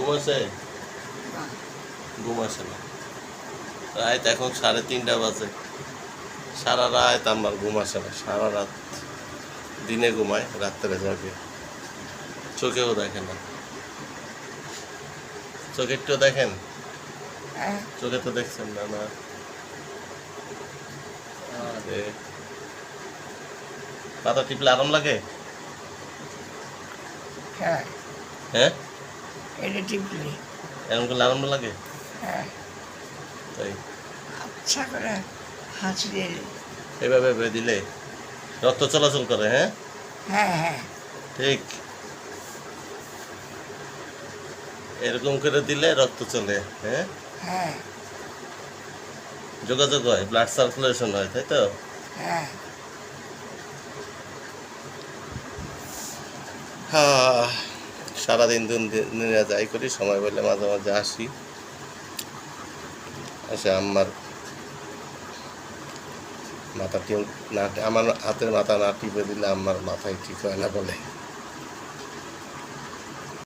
ঘুম আছে? ঘুম আসে না। রাত এখন 3:30 বাজে। সারা রাত আমার ঘুম আসে না। সারা রাত দিনে ঘুমায়, রাত্রে জাগে। চোখেও দেখে না। চোখে একটু দেখেন? চোখে তো দেখছেন না। না আরে, মাথা টিপলে আরাম লাগে? হ্যাঁ, হ্যাঁ, এটা টিপলি। এরকম করলে আরাম লাগে? হ্যাঁ, তাই আচ্ছা করে হাঁচি দিয়ে দিই। এভাবে ভেবে দিলে রক্ত চলাচল করে। হ্যাঁ, হ্যাঁ হ্যাঁ ঠিক এরকম করে দিলে রক্ত চলে। হ্যাঁ, হ্যাঁ যোগাযোগ হয়, ব্লাড সার্কুলেশন হয়, তাই তো? হ্যাঁ হ্যাঁ, সারাদিন দুনিয়া যাই করি, সময় পেলে মাঝে মাঝে আসি। এসে আমার মাথা টিপ না, আমার হাতের মাথা না টিপে দিলে আমার মাথায় ঠিক হয় না বলে।